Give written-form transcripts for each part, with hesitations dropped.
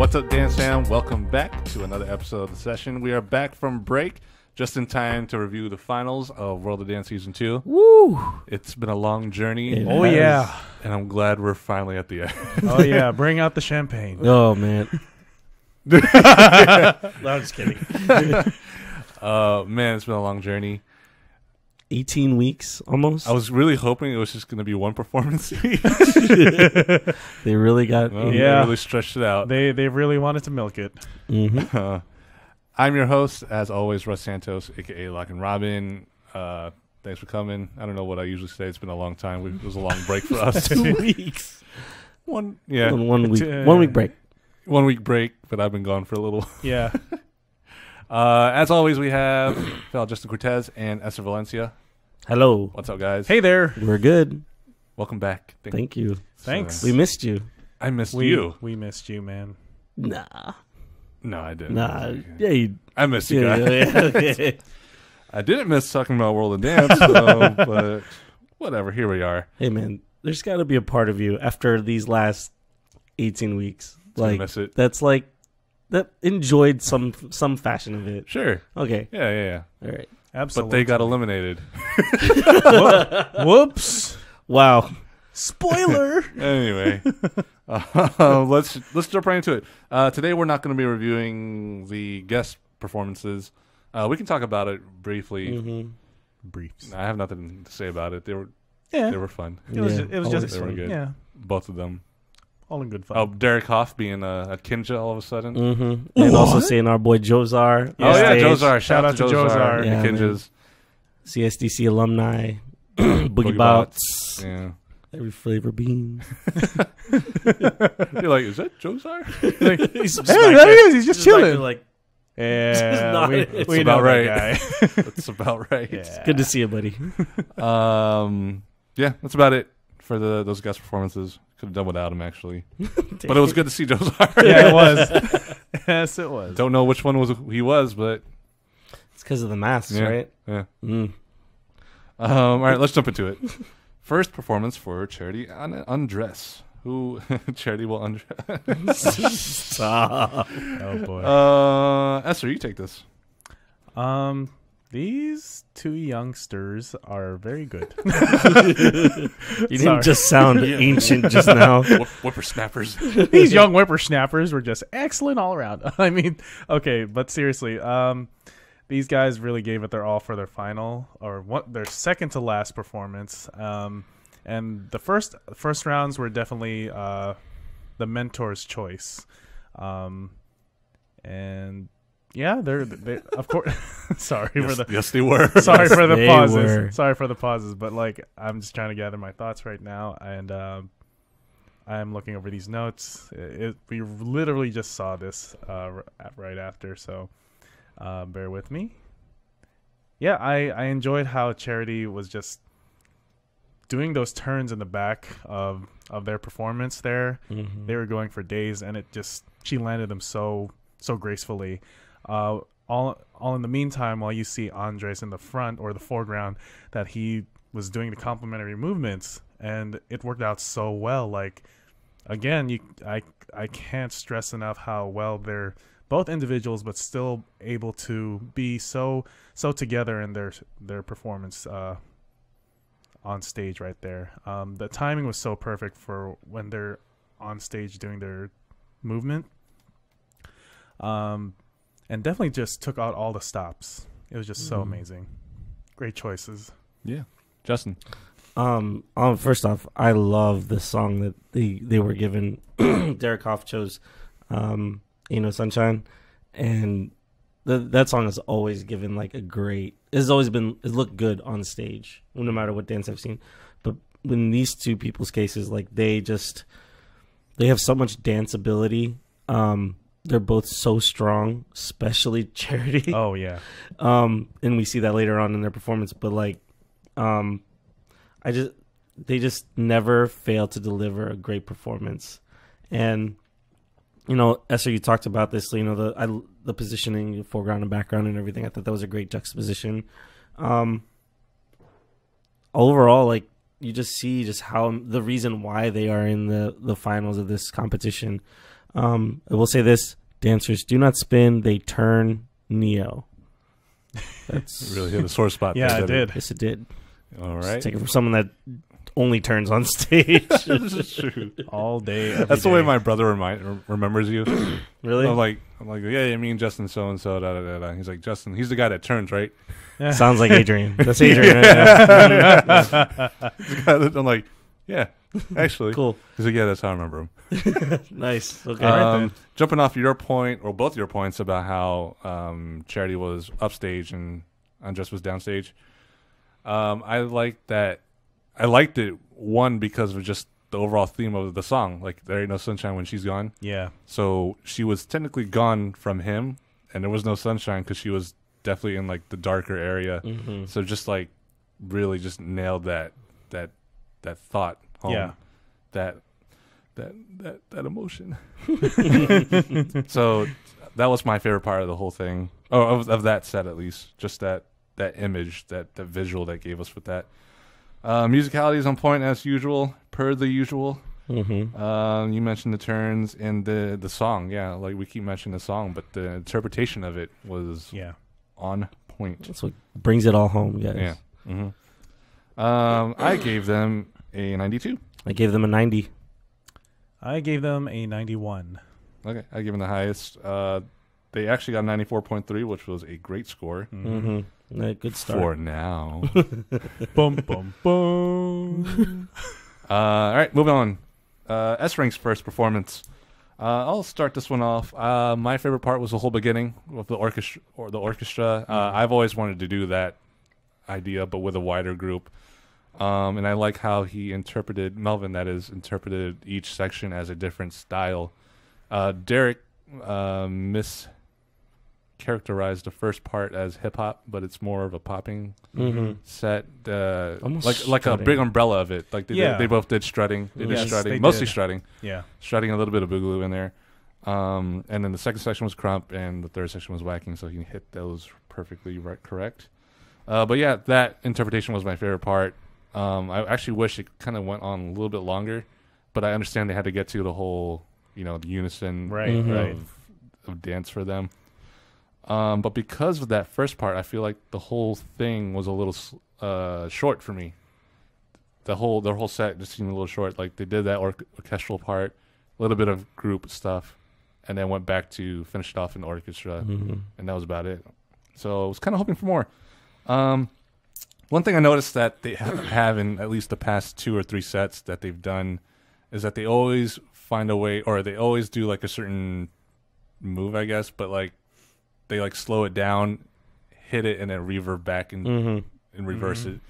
What's up, DanceFam? Welcome back to another episode of the session. We are back from break, just in time to review the finals of World of Dance Season 2. Woo! It's been a long journey. Oh, yeah. And I'm glad we're finally at the end. Oh, yeah. Bring out the champagne. Oh, man. No, I'm just kidding. Man, it's been a long journey. 18 weeks, almost. I was really hoping it was just going to be one performance. They really got... They really stretched it out. They really wanted to milk it. Mm-hmm. I'm your host, as always, Russ Santos, a.k.a. Lock and Robin. Thanks for coming. I don't know what I usually say. It's been a long time. It was a long break for us. 2 weeks. One week break. 1 week break, but I've been gone for a little. Yeah. As always, we have Justin Cortez and Eser Valencia. Hello. What's up, guys? Hey there. We're good. Welcome back. Thank you. Thanks. We missed you. I missed you. We missed you, man. Nah. No, I didn't. Nah. Yeah, I missed you guys. Yeah. I didn't miss talking about World of Dance, but whatever. Here we are. Hey, man, there's got to be a part of you after these last 18 weeks. Like, miss it. That's like, that enjoyed some fashion of it. Sure. Okay. Yeah. All right. Absolutely. But they got eliminated. Whoops. Wow. Spoiler. Anyway, let's jump right into it. Today we're not going to be reviewing the guest performances. We can talk about it briefly. Mm-hmm. Briefs. I have nothing to say about it. They were fun. It was just they were good. Yeah. Both of them. All in good fun. Oh, Derek Hoff being a Kinja all of a sudden. Mm-hmm. And also seeing our boy Jozar. Jozar. Shout out to Jozar. Yeah, Kinjas. CSDC alumni. Boogie Bots. Yeah. Every flavor bean. You're like, is that Jozar? Hey, there he is. He's just chilling. Yeah, we know right. That guy. That's about right. Yeah. It's good to see you, buddy. Yeah, that's about it for those guest performances. Could have done without him, actually. But it was good to see Jozar. Yeah, it was. Yes, it was. Don't know which one he was, but it's because of the masks, right? Yeah. Mm. All right, let's jump into it. First performance for Charity Undress. Who Charity will undress. Stop. Oh boy. Eser, you take this. These two youngsters are very good. You didn't just sound ancient just now. Whippersnappers. These young whippersnappers were just excellent all around. I mean, okay, but seriously, these guys really gave it their all for their final, or their second to last performance. And the first rounds were definitely the mentor's choice. And yeah, they're of course. Sorry for the. Yes, they were. Sorry for the pauses. Were. Sorry for the pauses, but like I'm just trying to gather my thoughts right now, and I'm looking over these notes. We literally just saw this right after, so bear with me. Yeah, I enjoyed how Charity was just doing those turns in the back of their performance there. Mm-hmm. They were going for days, and she landed them so gracefully. All in the meantime, while you see Andres in the front or the foreground, that he was doing the complementary movements, and it worked out so well. Like, again, I can't stress enough how well they're both individuals, but still able to be so together in their performance on stage right there. The timing was so perfect for when they're on stage doing their movement. And definitely just took out all the stops. It was just so amazing. Great choices. Yeah. Justin. First off, I love the song that they were given. Derek Hoff chose Ain't No Sunshine, and that song has always given like it's looked good on stage, no matter what dance I've seen. But when these two people's cases, like they have so much dance ability. They're both so strong, especially Charity. Oh yeah. And we see that later on in their performance, but like they just never fail to deliver a great performance. And Eser, you talked about this, the positioning, foreground and background and everything. I thought that was a great juxtaposition. Overall, like you just see just how the reason why they are in the finals of this competition. I will say this: dancers do not spin; they turn neo. That's Really hit a sore spot. Yeah, there, I did. Yes, it did. All right. Take it from someone that only turns on stage. This is true. All day, every That's the day. way my brother remembers you. Really? I'm like, yeah, me and Justin so and so. Da, da, da, da. He's like, Justin. He's the guy that turns, right? Sounds like Adrian. That's Adrian. I'm like, yeah, actually. Cool. He's like, yeah, that's how I remember him. Nice. Okay. Jumping off your point, or both your points about how Charity was upstage and Undress was downstage. I like that. I liked it, one, because of just the overall theme of the song. Like, there ain't no sunshine when she's gone. Yeah. So she was technically gone from him, and there was no sunshine because she was definitely in like the darker area. Mm-hmm. So just like really just nailed that thought home. Yeah. That emotion. So that was my favorite part of the whole thing. Oh, of that set at least. Just that image, that visual that gave us with that. Musicality is on point as usual, per the usual. Mm-hmm. You mentioned the turns and the song. Yeah, like we keep mentioning the song, but the interpretation of it was on point. That's what brings it all home, guys. Yeah. Mm-hmm. I gave them a 92. I gave them a 90. I gave them a 91. Okay, I gave them the highest. They actually got 94.3, which was a great score. Mm-hmm. Good start. For now. Boom, boom, boom. All right, moving on. S-Rank's first performance. I'll start this one off. My favorite part was the whole beginning with the orchestra. I've always wanted to do that idea, but with a wider group. And I like how he interpreted each section as a different style. Derek mischaracterized the first part as hip hop, but it's more of a popping set. Like a big umbrella of it. Like they both did strutting. They did strutting, mostly strutting. Yeah, strutting, a little bit of boogaloo in there. And then the second section was crump, and the third section was whacking. So he hit those perfectly correct. But yeah, that interpretation was my favorite part. I actually wish it kind of went on a little bit longer, but I understand they had to get to the whole, the unison of dance for them. But because of that first part, I feel like the whole thing was a little short for me. Their whole set just seemed a little short. Like they did that orchestral part, a little bit of group stuff, and then went back to finish it off in the orchestra, and that was about it. So I was kind of hoping for more. One thing I noticed that they have in at least the past 2 or 3 sets that they've done is that they always find a way, or they always do like a certain move, I guess, but like they like slow it down, hit it, and then reverb back and reverse it.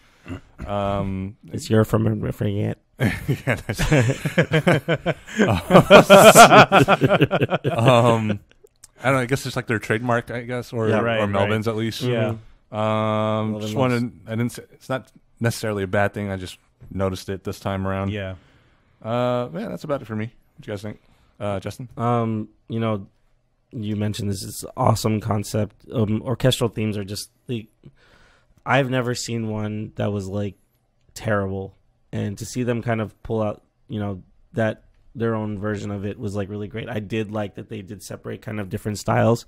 It's your from remembering it. Yeah, that's I don't know. I guess it's like their trademark, I guess, or Melvin's at least. Yeah. Just wanted. I didn't say, it's not necessarily a bad thing. I just noticed it this time around. Yeah. Yeah, that's about it for me. What do you guys think, Justin? You mentioned this is awesome concept. Orchestral themes are just I've never seen one that was like terrible, and to see them kind of pull out, that their own version of it was like really great. I did like that they did separate kind of different styles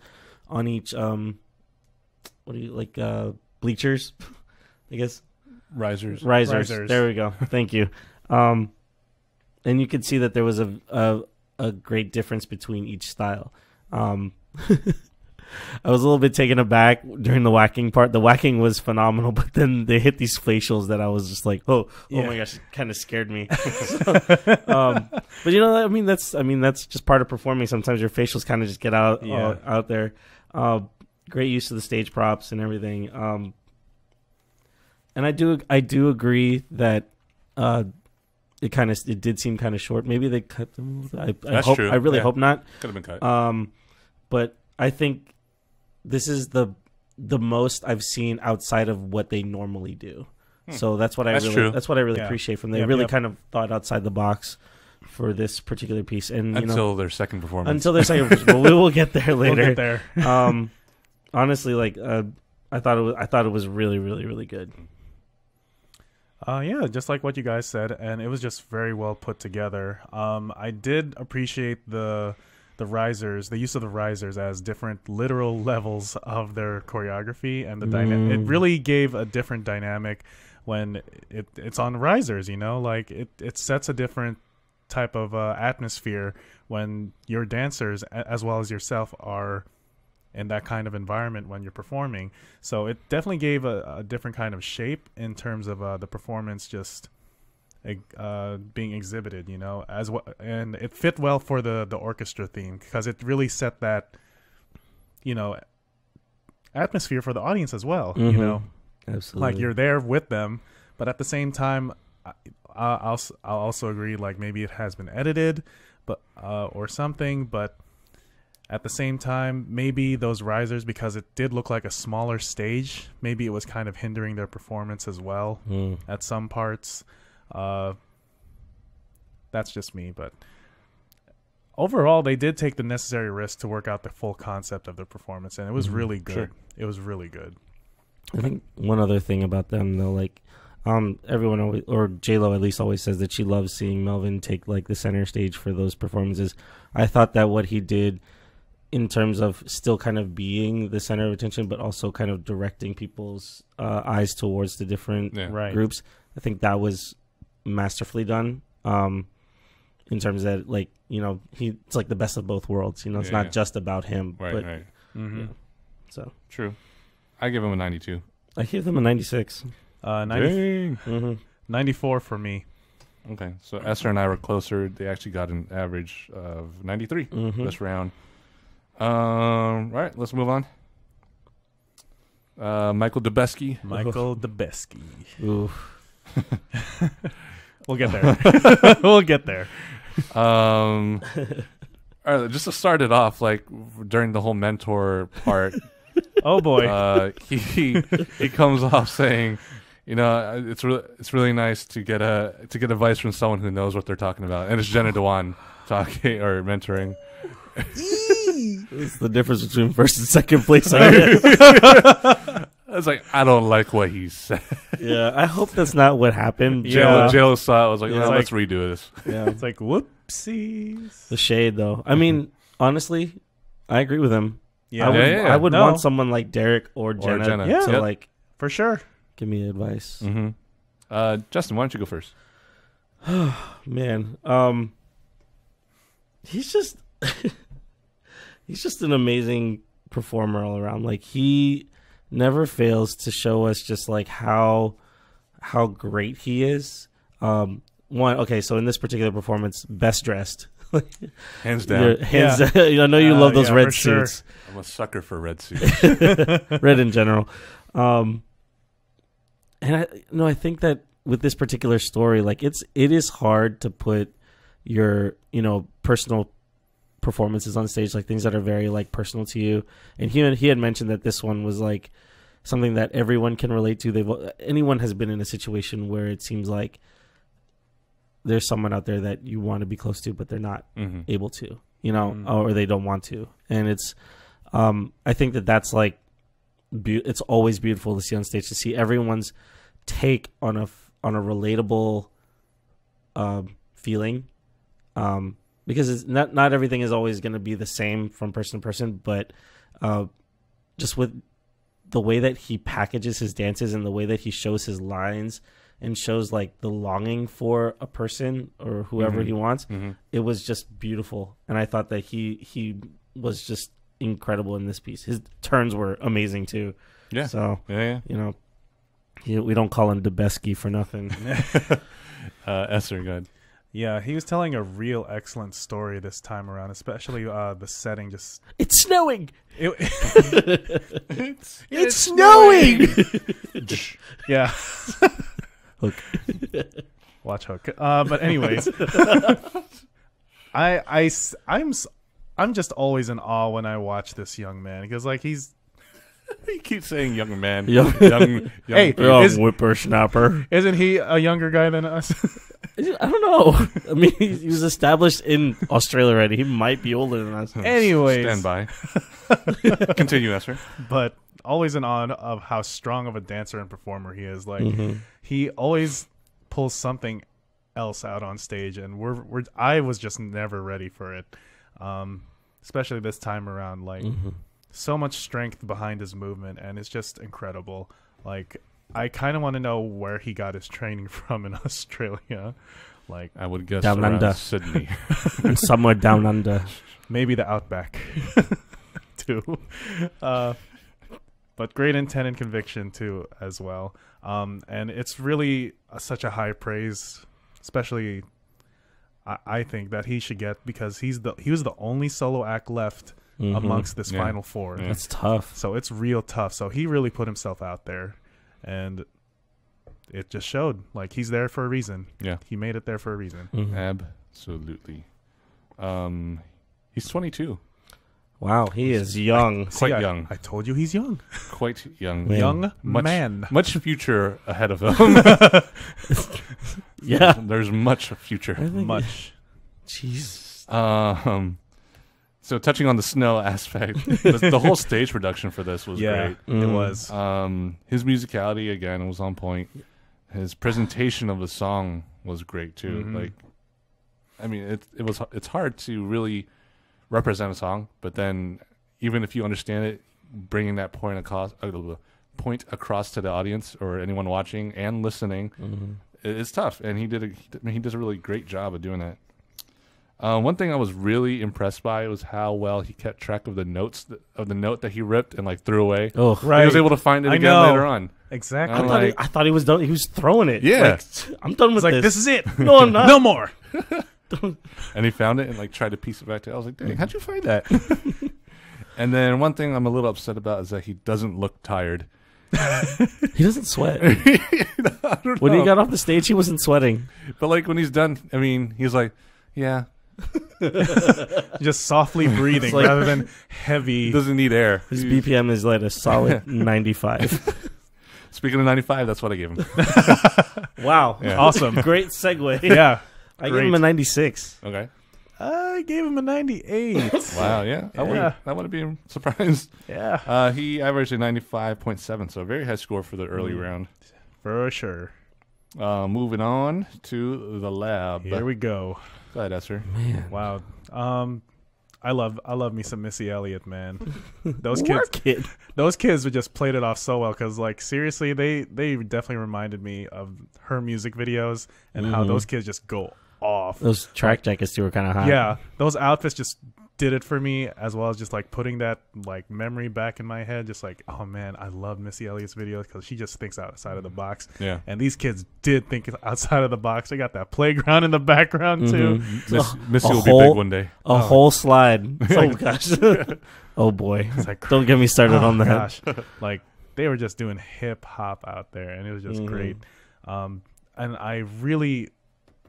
on each. What do you like? Bleachers, I guess. Risers. There we go. Thank you. And you could see that there was a great difference between each style. I was a little bit taken aback during the whacking part. The whacking was phenomenal, but then they hit these facials that I was just like, oh my gosh, it kind of scared me. But that's just part of performing. Sometimes your facials kind of just get out there. Great use of the stage props and everything. And I do agree that it did seem kind of short. Maybe they cut them. That's true. I really hope not. Could have been cut. But I think this is the most I've seen outside of what they normally do. So that's what I really appreciate from them. They really kind of thought outside the box for this particular piece. And until their second performance. Well, we will get there later. We'll get there. Honestly, I thought it was really, really, really good. Yeah, just like what you guys said, and it was just very well put together. I did appreciate the risers, the use of the risers as different literal levels of their choreography, and the it really gave a different dynamic when it's on risers, you know, like it sets a different type of atmosphere when your dancers as well as yourself are in that kind of environment when you're performing. So it definitely gave a different kind of shape in terms of the performance just being exhibited, you know, as well, and it fit well for the orchestra theme because it really set that, you know, atmosphere for the audience as well. You know, absolutely, like you're there with them, but at the same time, I'll also agree, like maybe it has been edited, but or something, but at the same time, maybe those risers, because it did look like a smaller stage, maybe it was kind of hindering their performance as well at some parts. That's just me, but overall they did take the necessary risk to work out the full concept of the performance, and it was really good. Sure. It was really good. I think one other thing about them though, like everyone always, or J-Lo at least always says that she loves seeing Melvin take like the center stage for those performances. I thought that what he did in terms of still kind of being the center of attention, but also kind of directing people's eyes towards the different groups, I think that was masterfully done. In terms of that, like, you know, it's like the best of both worlds. You know, it's not just about him. Right, but, right. Yeah. So true. I give him a 92. I give them a 96. 94 for me. Okay, so Eser and I were closer. They actually got an average of 93 this round. All right, let's move on. Michael Dameski. Michael Dameski. Oof. We'll get there. We'll get there. All right, just to start it off, like during the whole mentor part. Oh boy. He comes off saying, you know, it's really nice to get advice from someone who knows what they're talking about, and it's Jenna Dewan talking or mentoring. It's the difference between first and second place. I was like, I don't like what he said. Yeah, I hope that's not what happened. Jill saw it. I was like, Yeah. let's redo this. Yeah, It's like whoopsies. the shade though. I mean, honestly, I agree with him. Yeah, I would want someone like Derek or Jenna, Jenna. to like for sure. give me advice. Justin, why don't you go first? Man, he's just he's just an amazing performer all around. Like, he never fails to show us just like how great he is. So in this particular performance, best dressed. Hands down. I know you love those red suits. Sure. I'm a sucker for red suits. Red in general. And I think that with this particular story, like it is hard to put your, you know, personal performances on stage, like things that are very like personal to you. And he had mentioned that this one was like something that everyone can relate to. Anyone has been in a situation where it seems like there's someone out there that you want to be close to, but they're not able to, you know, or they don't want to. And it's, I think that's like, it's always beautiful to see on stage, to see everyone's take on a relatable feeling, because it's not everything is always going to be the same from person to person, but just with the way that he packages his dances and the way that he shows his lines and shows like the longing for a person or whoever he wants, it was just beautiful. And I thought that he was just incredible in this piece. His turns were amazing too. Yeah. So yeah. You know, we don't call him Dameski for nothing. Eser, go ahead. Yeah, he was telling a real excellent story this time around, especially the setting. Just it's snowing. It's snowing. Yeah. Hook. Watch Hook. But anyways, I'm just always in awe when I watch this young man, because like he's. You keep saying young man. Young hey, whippersnapper. Isn't he a younger guy than us? I don't know. I mean, he was established in Australia already. He might be older than us. Anyways. Stand by. Continue, Eser. But always in awe of how strong of a dancer and performer he is. Like, he always pulls something else out on stage, and I was just never ready for it. especially this time around. Like so much strength behind his movement, and it's just incredible. Like I kind of want to know where he got his training from in Australia. Like I would guess down around under. Sydney. And somewhere down under. maybe the Outback too. But great intent and conviction too as well. And it's really such a high praise, especially I think that he should get, because he was the only solo act left amongst this final four. Yeah. That's tough. So it's real tough. So he really put himself out there, and it just showed. Like, he's there for a reason. Yeah. He made it there for a reason. Absolutely. He's 22. Wow, he is young. Quite young. I told you he's young. Quite young. Man. Young Much, man. Much future ahead of him. Yeah. There's much future. Much. Jeez. So touching on the snow aspect, the whole stage production for this was great. It was. His musicality, again, was on point. His presentation of the song was great too. Like, I mean, it's hard to really represent a song, but then even if you understand it, bringing that point across to the audience or anyone watching and listening, it's tough. And he does a really great job of doing that. One thing I was really impressed by was how well he kept track of the notes of the note that he ripped and like threw away. Oh, right. He was able to find it again later on. Exactly. I thought he was done. He was throwing it. Yeah. Like, I'm done with It's like, this. this is it. No, I'm not. No more. And he found it and like tried to piece it back together. I was like, dang, how'd you find that? And then one thing I'm a little upset about is that he doesn't look tired. He doesn't sweat. I don't When know. he got off the stage, he wasn't sweating. But like when he's done, I mean, he's like, yeah. Just softly breathing like- rather than heavy. He doesn't need air. His BPM is like a solid 95. Speaking of 95, that's what I gave him. Wow. Yeah. Awesome. Great segue. Yeah. I gave Great. him a 96. Okay. I gave him a 98. Wow. Yeah. I wouldn't be surprised. Yeah. He averaged a 95.7, so a very high score for the early round. For sure. Moving on to the lab. Here we go. Go ahead, Eser. Man. Wow. I love me some Missy Elliott, man. Those Work kids, it. those kids just played it off so well, because like seriously, they definitely reminded me of her music videos and how those kids just go off. Those track jackets too were kind of hot. Yeah, those outfits just did it for me, as well as just like putting that like memory back in my head. Just like, oh man, I love Missy Elliott's videos because she just thinks outside of the box. Yeah. And these kids did think outside of the box. They got that playground in the background too. Missy A will be whole- big one day. A whole slide. Oh, gosh. Oh, boy. It's like, Don't get me started oh on that. gosh, like they were just doing hip hop out there, and it was just great. And I really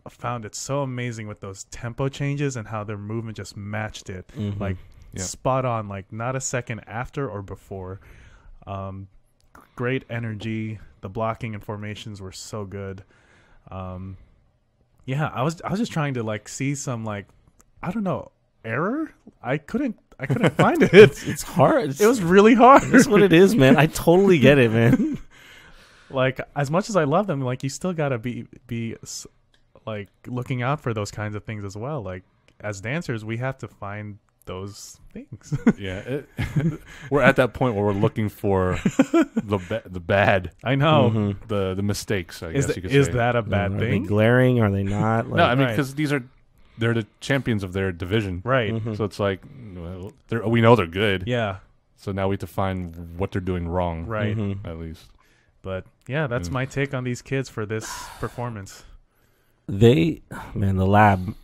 found it so amazing with those tempo changes and how their movement just matched it, like spot on, like not a second after or before. Great energy. The blocking and formations were so good. Yeah, I was just trying to like see some like, I don't know, error. I couldn't find it. It's hard. It was really hard. That's what it is, man. I totally get it, man. Like, as much as I love them, like you still gotta be like looking out for those kinds of things as well. Like as dancers, we have to find those things. Yeah. We're at that point where we're looking for the bad. I know. The mistakes, I guess you could Is say. that a bad Are they thing? glaring? Are they not? Like, No, I mean, Right. because they're the champions of their division. Right. So it's like, well, we know they're good. Yeah. So now we have to find what they're doing wrong. Right. At least. But yeah, that's my take on these kids for this performance. the lab,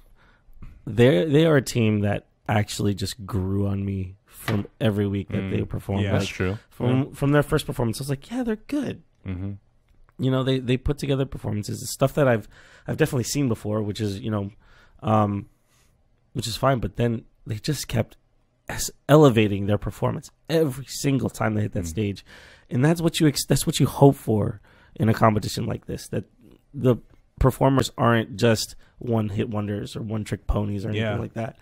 they are a team that actually just grew on me from every week that they performed. Yeah, That's Like, true. from their first performance, I was like, yeah, they're good. Mm-hmm. You know, they put together performances. It's stuff that I've definitely seen before, which is which is fine. But then they just kept elevating their performance every single time they hit that stage, and that's what you hope for in a competition like this. That the performers aren't just one hit wonders or one trick ponies or anything like that.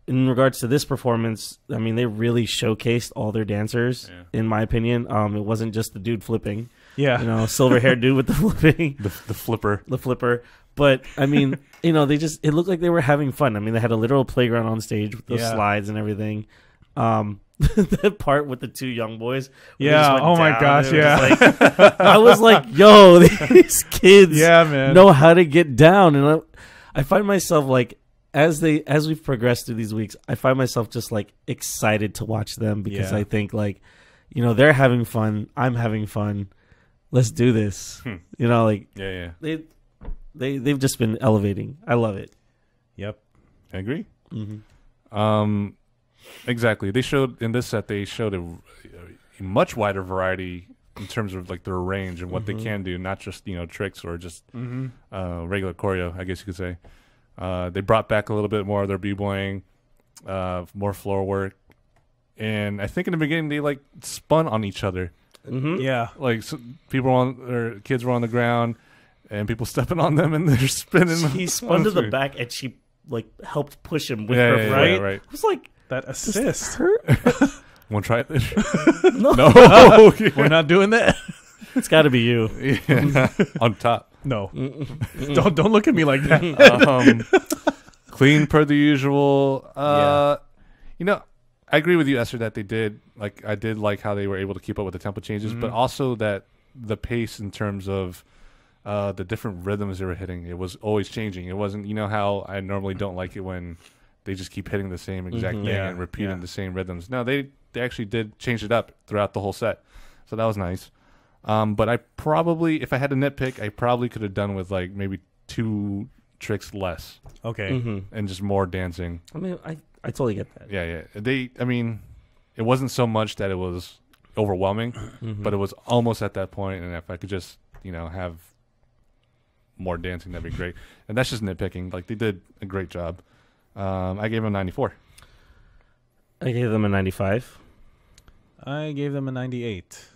In regards to this performance, I mean, they really showcased all their dancers, in my opinion. It wasn't just the dude flipping, Yeah. silver haired dude with the flipping, The flipper. the flipper. But I mean, you know, it looked like they were having fun. I mean, they had a literal playground on stage with those slides and everything. That part with the two young boys. Yeah. Oh my gosh. Yeah. I was like, yo, these kids man. know how to get down. And I find myself like, as we've progressed through these weeks, I find myself just like excited to watch them because I think like, you know, they're having fun. I'm having fun. Let's do this. You know, like they've just been elevating. I love it. Yep. I agree. Exactly. They showed in this set. They showed a much wider variety in terms of like their range and what they can do, not just tricks or just regular choreo. I guess you could say. They brought back a little bit more of their b-boying, more floor work, and I think in the beginning they like spun on each other. Yeah, like kids were on the ground, and people stepping on them and they're spinning. He spun to the back, and she like helped push him with her foot. Yeah, right. I was like, that assist. Hurt? Want to try it? No. We're not doing that. It's got to be you. Yeah. On top. No. Don't look at me like that. Clean per the usual. You know, I agree with you, Eser, that they did I did like how they were able to keep up with the tempo changes, but also that the pace in terms of the different rhythms they were hitting, it was always changing. It wasn't, how I normally don't like it when they just keep hitting the same exact thing and repeating the same rhythms. No, they actually did change it up throughout the whole set, so that was nice. But I probably, if I had to nitpick, I probably could have done with like maybe 2 tricks less. Okay. And just more dancing. I mean, I totally get that. Yeah. I mean, it wasn't so much that it was overwhelming, but it was almost at that point. And if I could just, have more dancing, that'd be great. And that's just nitpicking. Like, they did a great job. I gave them 94. I gave them a 95. I gave them a 98.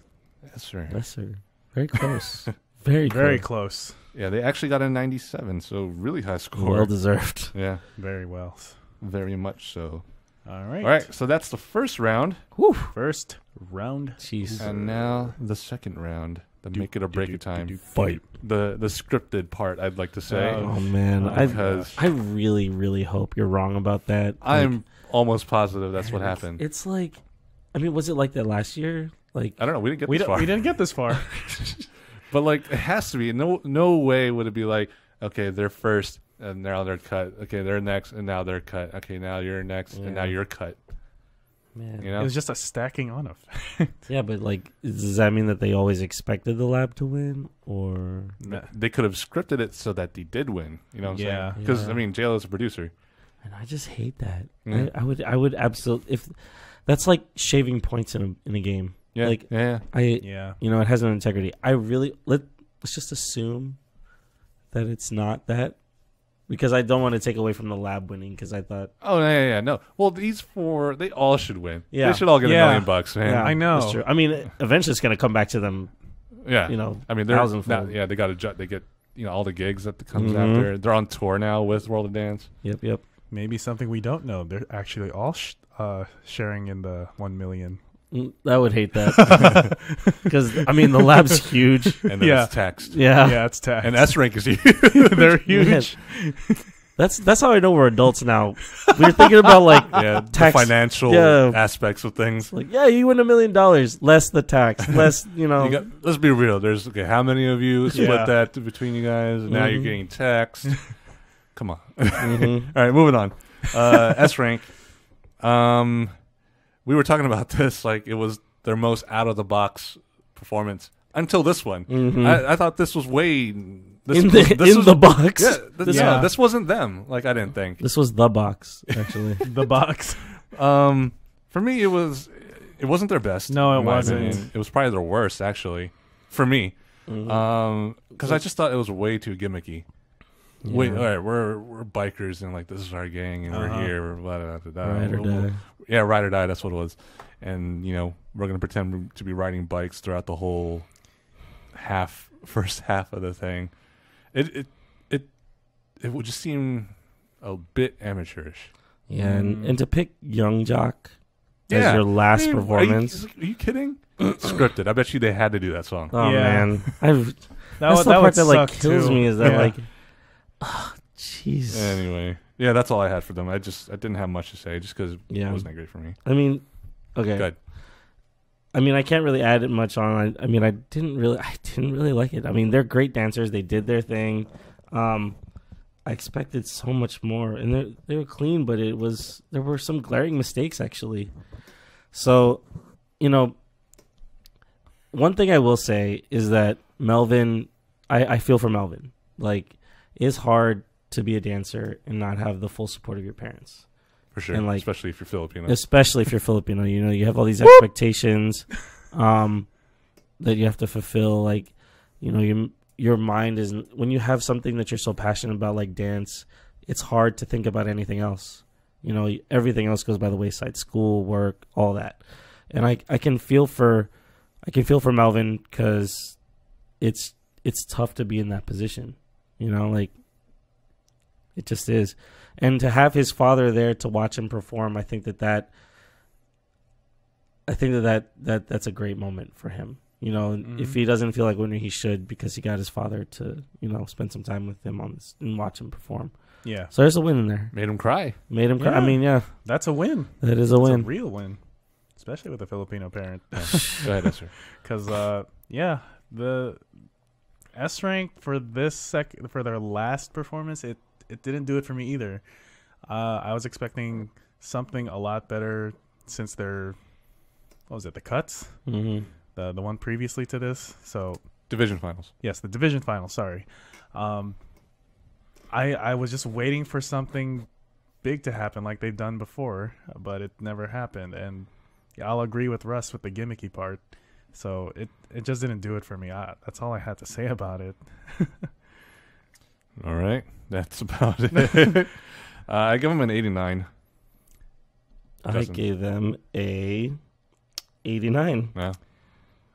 Yes, sir. Yes, sir. Very close. Very close. Yeah, they actually got a 97, so really high score. Well deserved. Yeah. Very well. Very much so. All right. All right, so that's the first round. Whew. First round. Jeez. And now the second round, the make it or break it time. Fight. The scripted part, I'd like to say. Oh, man. I really, really hope you're wrong about that. I'm almost positive that's what happened. It's like, I mean, was it like that last year? Like, I don't know. We didn't get this far. We didn't get this far. But like, it has to be. No way would it be like, okay, they're first, and now they're cut. Okay, they're next, and now they're cut. Okay, now you're next, and now you're cut. Man, it was just a stacking on of. Yeah, but like, does that mean that they always expected the lab to win, or they could have scripted it so that they did win? You know what I'm saying? Because I mean, JLo is a producer, and I just hate that. I would absolutely, if that's like shaving points in a game. Yeah, like it has no integrity. I really let's just assume that it's not that, because I don't want to take away from the lab winning, because I thought, no. Well, these 4, they all should win. Yeah, they should all get $1 million, man. Yeah, I know. That's true. I mean, eventually it's going to come back to them. Yeah, I mean, they got they get all the gigs that comes after. They're on tour now with World of Dance. Yep. Maybe something we don't know. They're actually all sharing in the 1 million. I would hate that, because I mean the lab's huge, and then it's taxed. Yeah, it's taxed, and S rank is huge. They're huge. Man. That's how I know we're adults now. We're thinking about like tax, the financial aspects of things. Like, you win $1 million, less the tax, less let's be real. There's how many of you split that between you guys? And now you're getting taxed. Come on. All right, moving on. S rank. We were talking about this like it was their most out of the box performance until this one. I thought this was way in the box. Yeah, this wasn't them. Like, I didn't think this was the box. Actually, the box. For me, it wasn't their best. No, it wasn't. Opinion. It was probably their worst, actually, for me. Because I just thought it was way too gimmicky. Yeah. Wait, all right, we're bikers and like this is our gang and we're here. We're blah, blah, blah, blah. Ride or die. Yeah, ride or die. That's what it was. And we're gonna pretend to be riding bikes throughout the whole first half of the thing. It would just seem a bit amateurish. Yeah, and to pick Young Jock as your last performance. Are you kidding? Scripted. I bet you they had to do that song. Oh man, that's the part that like kills me. Is that like, Jeez. Anyway, yeah, that's all I had for them. I didn't have much to say just because Yeah. it wasn't that great for me. I mean, okay. Good. I mean, I can't really add it much on. I mean, I didn't really like it. I mean, they're great dancers. They did their thing. I expected so much more, and they were clean, but there were some glaring mistakes actually. So, you know, one thing I will say is that Melvin, I feel for Melvin. Like, it's hard to be a dancer and not have the full support of your parents. For sure, and, like, especially if you're Filipino. Especially if you're Filipino, you know, you have all these expectations that you have to fulfill. Like, you know, your mind isn't, when you have something that you're so passionate about, like dance, it's hard to think about anything else. You know, everything else goes by the wayside, school, work, all that. And I can feel for Melvin because it's tough to be in that position. You know, like, it just is. And to have his father there to watch him perform, I think that's a great moment for him. You know, if he doesn't feel like winning, he should, because he got his father to, you know, spend some time with him on this and watch him perform. Yeah. So there's a win in there. Made him cry. Made him cry. I mean, yeah. That's a win. That is a win. It's a real win. Especially with a Filipino parent. Yeah. Go ahead, Eser. Because, the S rank for for their last performance, it didn't do it for me either. I was expecting something a lot better since their, what was it, the cuts? Mm-hmm. The one previously to this. So Division finals. yes, the division final. Sorry, I was just waiting for something big to happen like they've done before, but it never happened. And yeah, I'll agree with Russ with the gimmicky part. So it just didn't do it for me. That's all I had to say about it. All right, that's about it. I give them an 89. I Justin. gave them a 89. Yeah.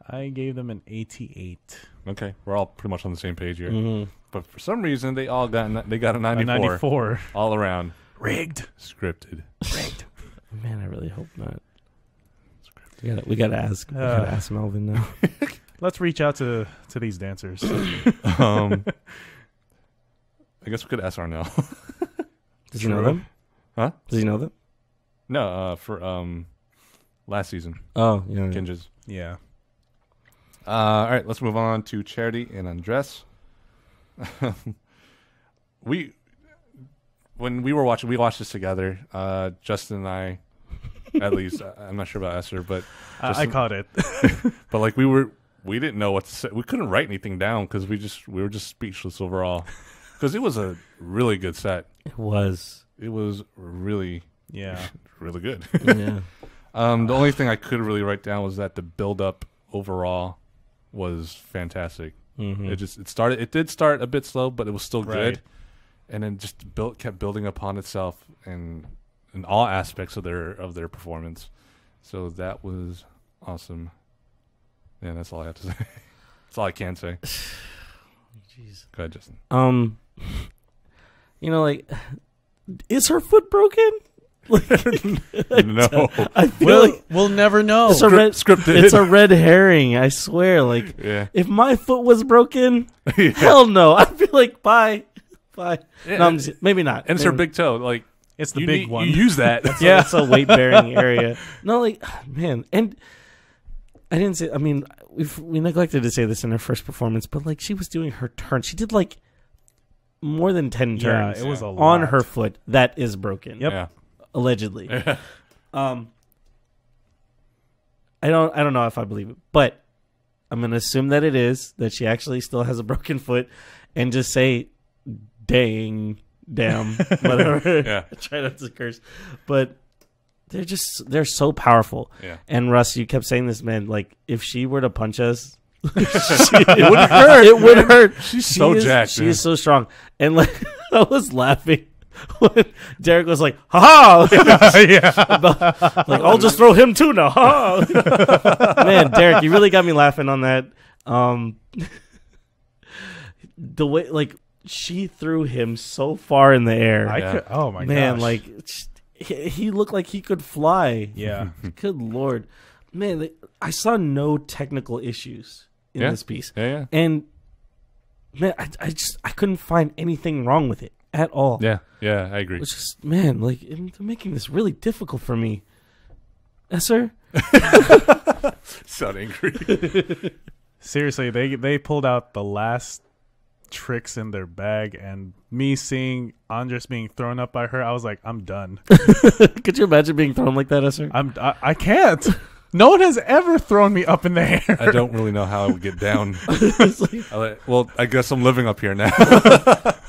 I gave them an 88. Okay, we're all pretty much on the same page here. Mm-hmm. But for some reason, they got a 94. A 94. All around. Rigged. Scripted. Rigged. Man, I really hope not. We gotta ask Melvin now. Let's reach out to these dancers. I guess we could ask Arnell. Does he know them? Huh? Does he know them? No, for last season. Oh, yeah. Kinges. Yeah. All right, let's move on to Charity and Undress. When we were watching, we watched this together. Justin and I, at least, I'm not sure about Eser, but I caught it. but like we didn't know what to say. We couldn't write anything down because we were just speechless overall. Because it was a really good set. It was. It was really, really good. Yeah. The only thing I could really write down was that the build up overall was fantastic. Mm-hmm. It did start a bit slow, but it was still good. Right. And then just kept building upon itself in all aspects of their performance. So that was awesome. Yeah, that's all I have to say. That's all I can say. Jeez. Go ahead, Justin. You know, like, is her foot broken? Like, No. I feel like We'll never know. it's a red Scripted. It's a red herring. I swear. Like, Yeah. if my foot was broken, Yeah. hell no. I'd be like, bye. Yeah, No, maybe not. And it's her Maybe- big toe. Like, It's the you big one. You use that. Yeah, it's a weight bearing area. No, like, man, and I didn't say. I mean, we neglected to say this in her first performance, but like, she was doing her turn. She did like more than 10 turns. Yeah, it was a on lot. her foot that is broken. Yep. Yeah. Allegedly. Yeah. I don't know if I believe it, but I'm gonna assume that it is, that she actually still has a broken foot, and just say, "Dang, damn," whatever. Yeah. I try not to curse, but they're so powerful. Yeah. And Russ, you kept saying this, man. Like, if she were to punch us, It would hurt. it would hurt. She's so jacked. She man. is so strong. And like, I was laughing when Derek was like, "Ha ha!" Yeah. Like, I'll just throw him too now. Ha ha. Man, Derek, you really got me laughing on that. The way, like, she threw him so far in the air. Yeah. Oh my Man, gosh. like, he looked like he could fly. Yeah. Good Lord. Man, I saw no technical issues in Yeah. this piece. Yeah. And man, I couldn't find anything wrong with it at all. Yeah, I agree. It's just, man, like, they're making this really difficult for me. Eser? Sound angry. Seriously, they pulled out the last tricks in their bag, and me seeing Andres being thrown up by her, I was like, I'm done. Could you imagine being thrown like that, Eser? I can't. No one has ever thrown me up in the air. I don't really know how I would get down. Well, I guess I'm living up here now.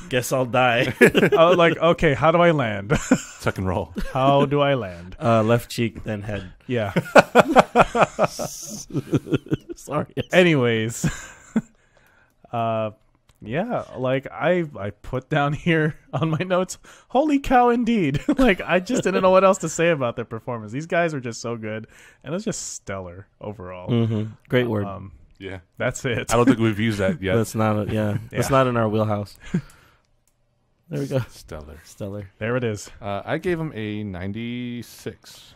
Guess I'll die. I was like, okay, how do I land? Tuck and roll. How do I land? Left cheek, then head. Yeah. Sorry. Anyways, yeah, like I put down here on my notes, holy cow, indeed. Like, I just didn't know what else to say about their performance. These guys are just so good, and it's just stellar overall. Mm-hmm. Great word. Yeah, that's it. I don't think we've used that yet. That's not. That's not in our wheelhouse. There we go. Stellar. There it is. I gave him a 96.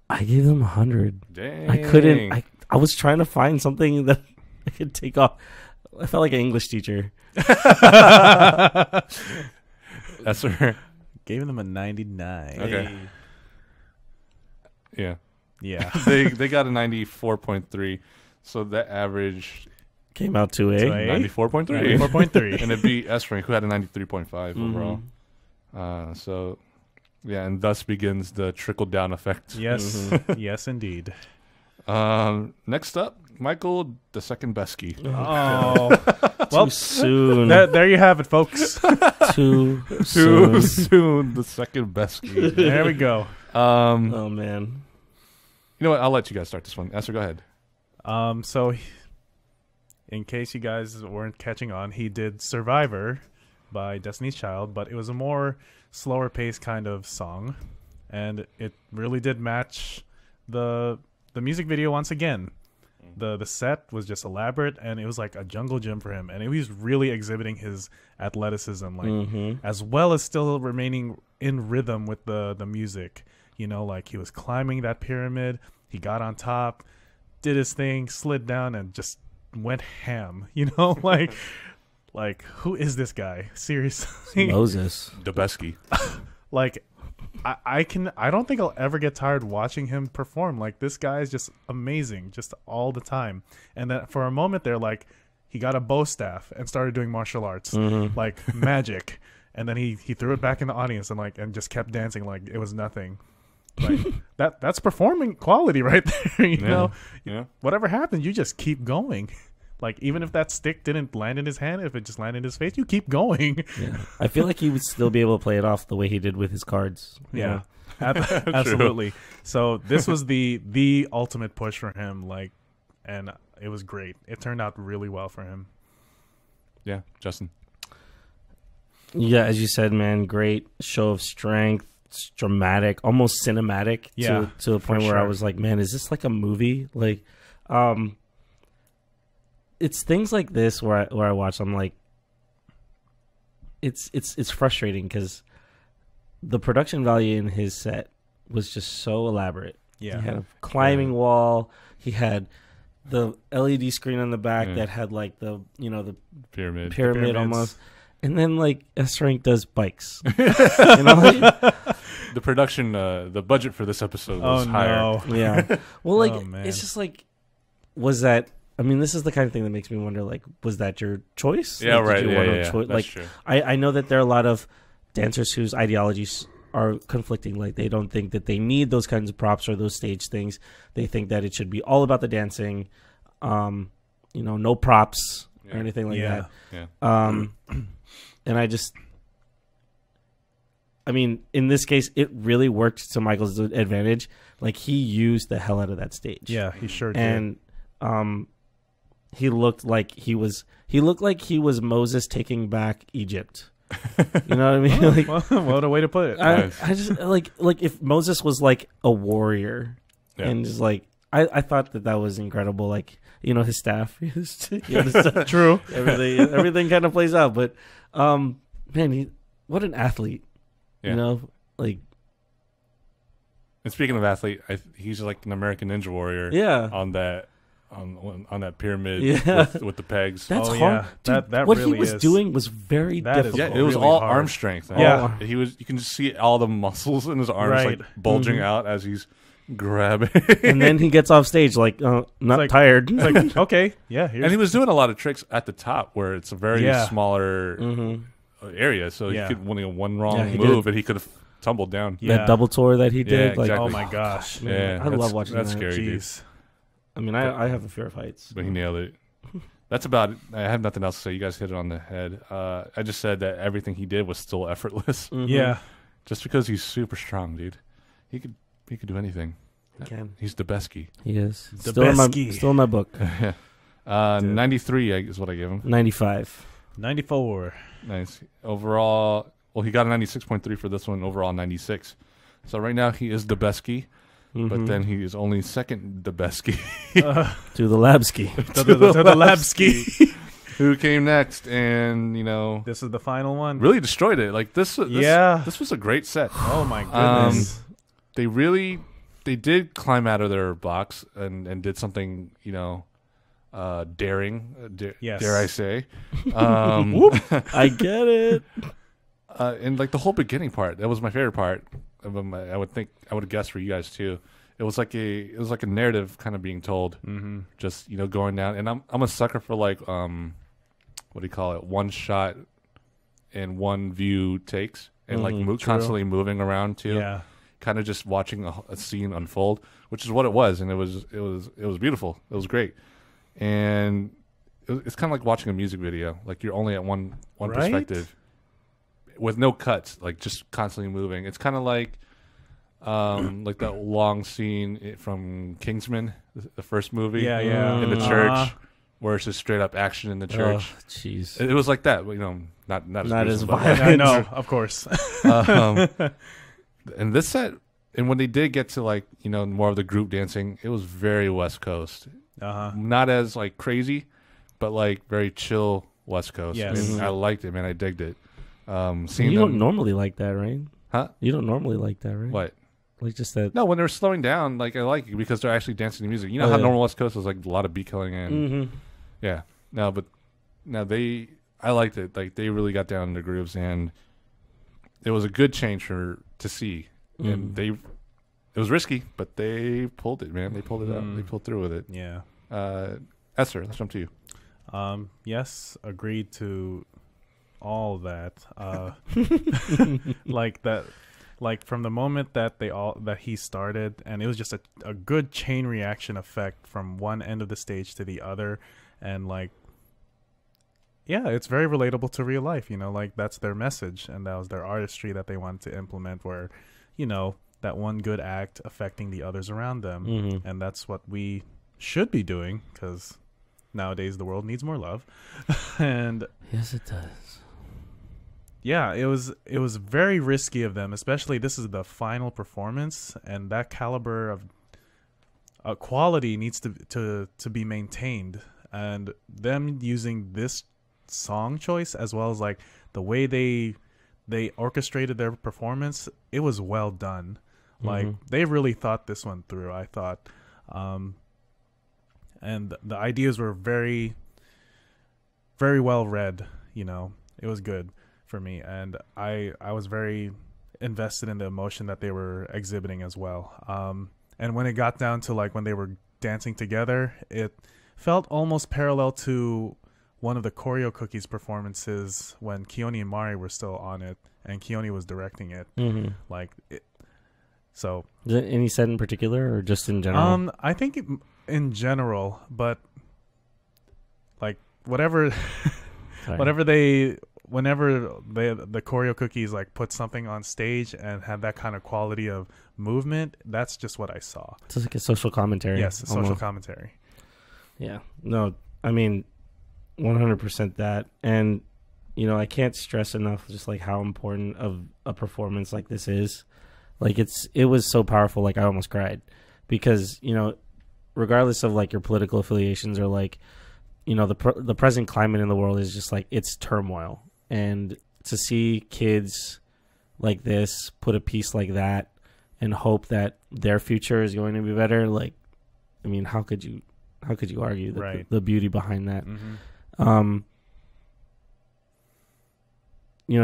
I gave them 100. Dang. I couldn't. I was trying to find something that I could take off. I felt like an English teacher. That's her. Gave them a 99. Okay. Yeah. Yeah. They got a 94.3. So that average came out to a 94.3. 94.3. And it beat S rank, who had a 93.5 overall. So, yeah, and thus begins the trickle down effect. Yes. Yes, indeed. Next up, Michael the second Dameski. Oh. Well, too soon. There you have it, folks. Too soon. The second Dameski. There we go. Oh, man. You know what? I'll let you guys start this one. Esther, go ahead. So, in case you guys weren't catching on, he did Survivor by Destiny's Child, but it was a more slower paced kind of song, and it really did match the music video once again. The set was just elaborate, and it was like a jungle gym for him, and he was really exhibiting his athleticism, like as well as still remaining in rhythm with the music. You know, like he was climbing that pyramid, he got on top, did his thing, slid down, and just went ham. You know, like who is this guy? Seriously, Moses Dameski. Like, I don't think I'll ever get tired watching him perform. Like, this guy is just amazing, just all the time. And then for a moment there, like, he got a bow staff and started doing martial arts, like magic. And then he threw it back in the audience and just kept dancing like it was nothing. Like that's performing quality right there. You know, whatever happens, you just keep going. Like, even if that stick didn't land in his hand, if it just landed in his face, you keep going. Yeah. I feel like he would still be able to play it off the way he did with his cards. Yeah, absolutely. So this was the ultimate push for him, like, and it was great. It turned out really well for him. Yeah, Justin. Yeah, as you said, man, great show of strength. It's dramatic, almost cinematic. Yeah, to the point where I was like, man, is this like a movie? Like, it's things like this where I watch. I'm like, it's frustrating because the production value in his set was just so elaborate. Yeah, he had a climbing wall. He had the LED screen on the back that had like the pyramid almost. And then, like, S-Rank does bikes. You know? The production, the budget for this episode was higher. No. Yeah. Well, like, it's just like, was that... I mean, this is the kind of thing that makes me wonder, like, was that your choice? Yeah, like, right. Did you want to That's like, true. I know that there are a lot of dancers whose ideologies are conflicting. Like, they don't think that they need those kinds of props or those stage things. They think that it should be all about the dancing, no props or anything like that. Yeah. And I mean, in this case, it really worked to Michael's advantage. Like, he used the hell out of that stage. Yeah, he sure did. And he looked like he was Moses taking back Egypt. You know what I mean? Like, what a way to put it. I just like if Moses was like a warrior, and just like I thought that was incredible. Like, his staff, True. Everything kind of plays out, but man, what an athlete. Yeah. Like. And speaking of athlete, he's like an American Ninja Warrior. Yeah. On that. on that pyramid Yeah. with the pegs. That's Oh, hard. yeah. Dude, That what really he was is- doing was very that is difficult. Yeah, it was really all hard. arm strength. Yeah. He was. You can just see all the muscles in his arms Right. like bulging Mhm. out as he's grabbing. And then he gets off stage like not like- tired. It's like, okay, yeah. and he was doing a lot of tricks at the top where it's a very Yeah. smaller Mhm. area, so Yeah. he could one wrong Yeah, he move did. and he could have tumbled down. Yeah. That double tour that he Yeah, did. Like, exactly. Oh my gosh. man, Yeah, I that's- love watching that's that. scary. dude. Jeez. I mean, I have a fear of heights. But he nailed it. That's about it. I have nothing else to say. You guys hit it on the head. I just said that everything he did was still effortless. Mhm. Yeah. Just because he's super strong, dude. He could do anything. He can. He's Dameski. He is. Dameski. Still in my book. 93 is what I give him. 95. 94. Nice. Overall, well, he got a 96.3 for this one. Overall, 96. So right now he is Dameski, but Mhm. then he is only second Dameski. to the Labski. To the Labski. Who came next and, This is the final one. really destroyed it. Like this Yeah. this was a great set. Oh my goodness. They did climb out of their box and did something, daring, Yes. dare I say. I get it. And like the whole beginning part, that was my favorite part. I would guess for you guys too. It was like a narrative kind of being told, Mm-hmm. just going down. And I'm a sucker for like what do you call it? One shot and one view takes, and like Mhm, true. constantly moving around too. Yeah. Kind of just watching a scene unfold, which is what it was, and it was beautiful. It was great, and it's kind of like watching a music video. Like you're only at one Right? perspective, with no cuts, like just constantly moving. It's kind of like that long scene from Kingsman, the first movie, Yeah, yeah. in the Uh-huh. church, where it's just straight up action in the church. Oh, jeez. It was like that, but, not Not as gruesome, but, violent. I know, of course. and this set, and when they did get to like more of the group dancing, it was very West Coast. Uh-huh. Not as like crazy, but like very chill West Coast. Yes. And Mhm. I liked it, man. I digged it. Seeing You them, don't normally like that, right? huh? You don't normally like that, right? What? Like just that. No, when they're slowing down, like I like it because they're actually dancing to music. You know Oh, how yeah. normal West Coast is like a lot of beat killing and Mm-hmm. yeah. No, but now I liked it. Like they really got down in the grooves, and it was a good change to see. And Mhm. it was risky, but they pulled it, man. They pulled it out. Mm. They pulled through with it. Yeah. Eser, let's jump to you. Yes, agreed to all that. Like that, like from the moment that he started, and it was just a good chain reaction effect from one end of the stage to the other, and like, yeah, it's very relatable to real life. Like that's their message, and that was their artistry that they wanted to implement, where, that one good act affecting the others around them, Mm-hmm. and that's what we should be doing because nowadays the world needs more love. And Yes, it does. yeah, it was very risky of them, especially this is the final performance, and that caliber of quality needs to be maintained, and them using this song choice as well as like the way they orchestrated their performance, it was well done. Like Mhm. they really thought this one through, I thought. And the ideas were very, very well read. It was good for me, and I was very invested in the emotion that they were exhibiting as well. And when it got down to like when they were dancing together, it felt almost parallel to one of the Choreo Cookies performances when Keone and Mari were still on it, and Keone was directing it. Mm-hmm. Like, so Is it any set in particular, or just in general? I think in general, but like whatever. Sorry. Whenever the Choreo Cookies like put something on stage and had that kind of quality of movement, that's just what I saw. It's like a social commentary. Yes, social almost. commentary. Yeah. No, I mean, 100% that. And, I can't stress enough just like how important of a performance like this is. Like it was so powerful. Like I almost cried because, regardless of like your political affiliations or like, the present climate in the world is just like it's turmoil, and to see kids like this put a piece like that and hope that their future is going to be better, like, I mean, how could you how could you argue that Right. the beauty behind that? Mm-hmm.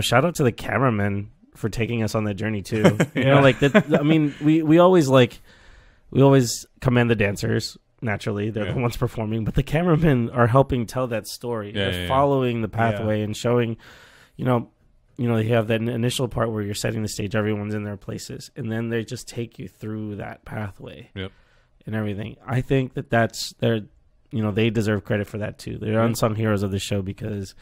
Shout out to the cameramen for taking us on that journey too. Like that. I mean, we always commend the dancers. Naturally, they're the ones performing, but the cameramen are helping tell that story. They're following the pathway and showing, they have that initial part where you're setting the stage, everyone's in their places, and then they just take you through that pathway and everything. I think that's they deserve credit for that too. They're unsung heroes of the show because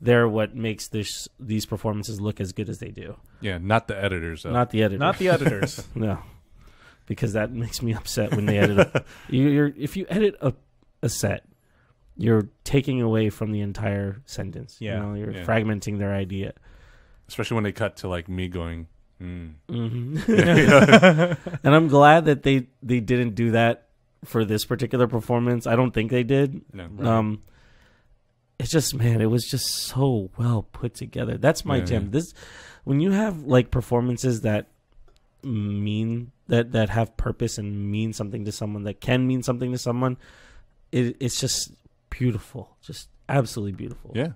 they're what makes these performances look as good as they do. Yeah, not the editors, though. Not the editors. No. Because that makes me upset when they edit. If you edit a set, you're taking away from the entire sentence. Yeah. You're fragmenting their idea. Especially when they cut to like me going, And I'm glad that they didn't do that for this particular performance. I don't think they did. No. It's just, man, it was just so well put together. That's my jam. When you have like performances that that have purpose and mean something to someone, that can mean something to someone, it's just beautiful, just absolutely beautiful. Yeah,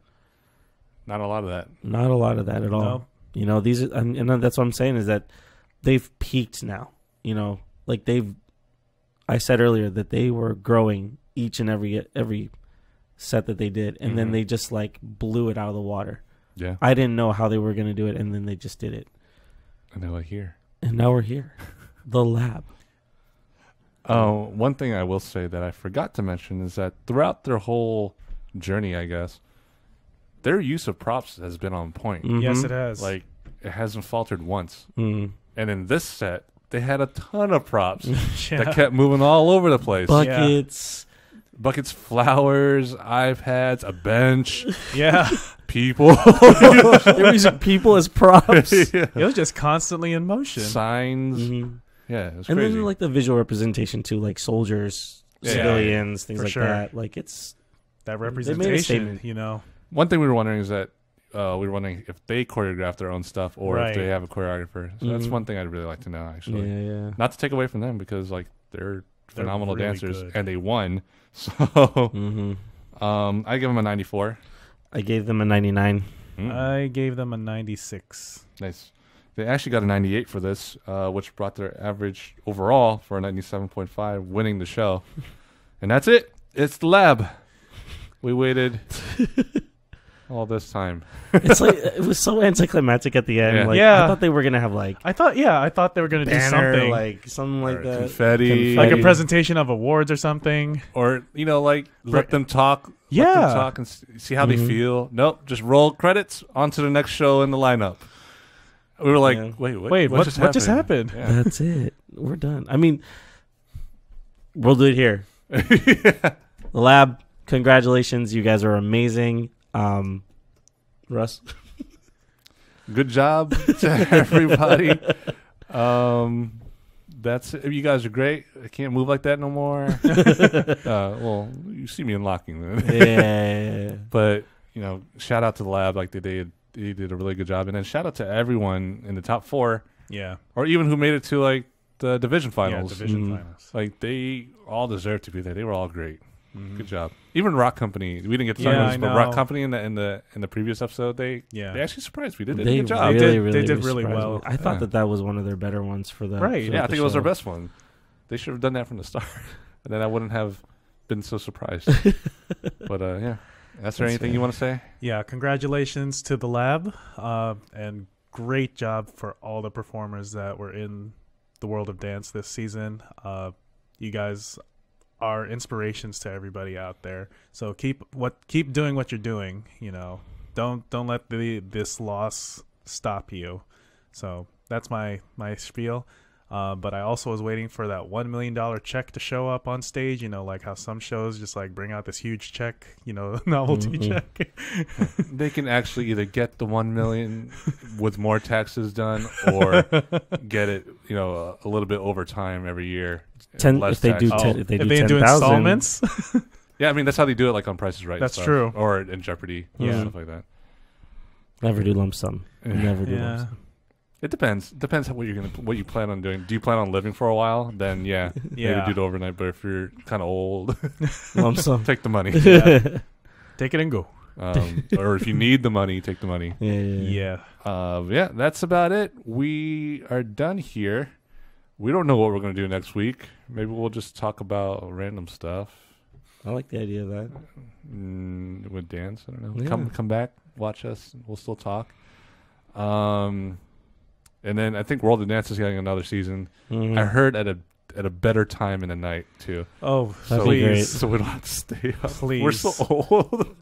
not a lot of that. Not a lot of that at all. No. These are, and that's what I'm saying is that they've peaked now. Like I said earlier that they were growing each and every set that they did, and then they just like blew it out of the water. Yeah, I didn't know how they were going to do it, and then they just did it. And they're like, here. And now we're here. The lab. Oh, one thing I will say that I forgot to mention is that throughout their whole journey, I guess, their use of props has been on point. Mm-hmm. Yes, it has. Like, it hasn't faltered once. Mm. And in this set, they had a ton of props Yeah. that kept moving all over the place. Buckets. Buckets, flowers, iPads, a bench, Yeah. people. They were using people as props. It was just constantly in motion. Signs. Mm-hmm. Yeah, it was And crazy. then like the visual representation too, like soldiers, Yeah. civilians, things For like sure. that. Like it's That They made a representation, statement. One thing we were wondering is that we were wondering if they choreograph their own stuff or if Right. they have a choreographer. So that's Mhm. one thing I'd really like to know, actually. yeah. Not to take away from them because like they're phenomenal really dancers good. and they won. So Mm-hmm. I give them a 94. I gave them a 99. I gave them a 96. Nice. They actually got a 98 for this, which brought their average overall for a 97.5, winning the show. And that's it. It's the lab. We waited all this time. It's like it was so anticlimactic at the end. Yeah. Like Yeah. I thought they were gonna have like I thought they were going to do banner, something. like something like Or that. confetti. Like a presentation of awards or something. Or, like, let them talk. Let Yeah. them talk and see how they Mhm. feel. Nope. Just roll credits onto the next show in the lineup. We were like, Yeah. wait, what just happened? Yeah. That's it. We're done. I mean, we'll do it here. Yeah. The lab. Congratulations, you guys are amazing. Russ. Good job to everybody. That's it. You guys are great. I can't move like that no more. Well, you see me unlocking then. Yeah. But shout out to the lab. Like they did a really good job, and then shout out to everyone in the top 4, Yeah. or even who made it to like the division finals. Yeah, division Mhm. finals. Like they all deserve to be there. They were all great. Mhm. Good job. Even Rock Company. We didn't get to Yeah, talk about I this, but Rock know. Company in the previous episode, they actually surprised me. They did a They good job. really They did were really surprising. well. I thought Yeah. that was one of their better ones for the Right. for Yeah, I the think it was show. our best one. They should have done that from the start, and then I wouldn't have been so surprised. But yeah, is there anything you want to say? Yeah, congratulations to the lab, and great job for all the performers that were in the world of dance this season. You guys are inspirations to everybody out there. So keep doing what you're doing. Don't let this loss stop you. So that's my spiel. But I also was waiting for that $1 million check to show up on stage. Like how some shows just like bring out this huge check, novelty Mhm. check. They can actually either get the 1 million with more taxes done, or get it, a little bit over time every year. Less If they do taxes. if they If do they do 10,000, installments, Yeah, I mean that's how they do it, like on Price is Right. and That's stuff. true. Or in Jeopardy, Yeah. stuff like that. never do lump sum. Never do lump yeah. sum. It depends. Depends what you plan on doing. Do you plan on living for a while? Then yeah, maybe do it overnight. But if you're kind of old, lump sum. take the money. Yeah. Take it and go. Or if you need the money, take the money. Yeah. Yeah, that's about it. We are done here. We don't know what we're going to do next week. Maybe we'll just talk about random stuff. I like the idea of that. With dance, I don't know. Yeah. Come back, watch us. We'll still talk. And then I think World of Dance is getting another season. I heard at a better time in the night too. Oh, that'd be great. So we don't have to stay up. Please. We're so old.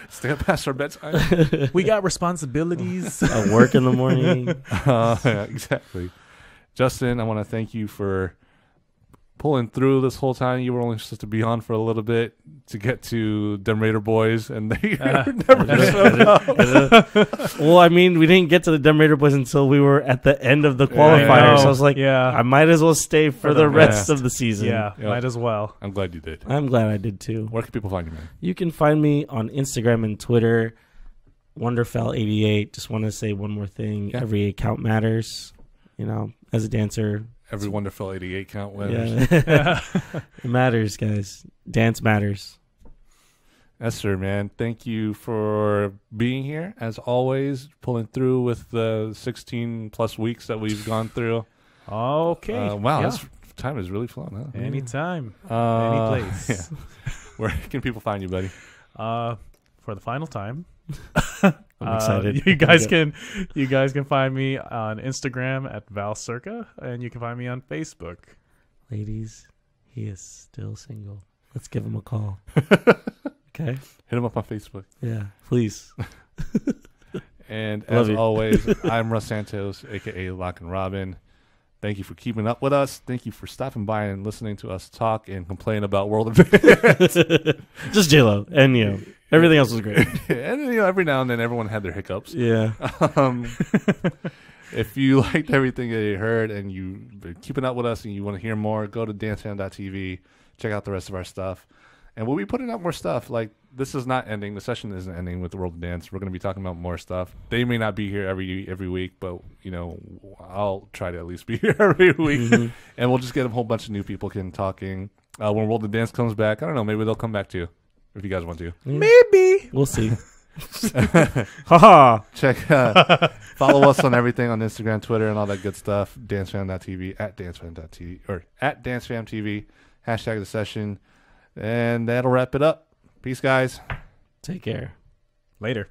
Stay up past our bedtime. We got responsibilities. Work in the morning. Yeah, exactly. Justin, I want to thank you for pulling through this whole time. You were only supposed to be on for a little bit to get to them Raider boys, and they never showed up. Well, I mean, we didn't get to the Dem Raider boys until we were at the end of the qualifier. So I was like, I might as well stay for the rest of the season. Yeah, might as well. I'm glad you did. I'm glad I did too. Where can people find you, man? You can find me on Instagram and Twitter, Wonderfell88. Just want to say one more thing. Yeah. Every account matters. You know, as a dancer, every Wonderful 88 count winners. Yeah. It matters, guys. Dance matters. Eser, man, thank you for being here. As always, pulling through with the 16 plus weeks that we've gone through. Okay. Wow, this time has really flown, huh? Anytime. Any place. Yeah. Where can people find you, buddy? For the final time. I'm excited. You guys can find me on Instagram at ValCirca, and you can find me on Facebook. Ladies, he is still single. Let's give him a call. Okay. Hit him up on Facebook. Yeah, please. And as always, I'm Russ Santos, aka Lock and Robin. Thank you for keeping up with us. Thank you for stopping by and listening to us talk and complain about World of Dance. Just J-Lo. And, you know, everything else was great. And, you know, every now and then everyone had their hiccups. Yeah. If you liked everything that you heard and you've been keeping up with us and you want to hear more, go to dancefam.tv. Check out the rest of our stuff. And we'll be putting out more stuff. Like, this is not ending. The session isn't ending with the World of Dance. We're going to be talking about more stuff. They may not be here every week, but, you know, I'll try to at least be here every week. Mm-hmm. And we'll just get a whole bunch of new people talking. When World of Dance comes back, I don't know, maybe they'll come back too, if you guys want to. Maybe. We'll see. Haha. Check, follow us on everything on Instagram, Twitter, and all that good stuff. DanceFam.tv, at DanceFam.tv, or at DanceFamTV, hashtag the session. And that'll wrap it up. Peace, guys. Take care. Later.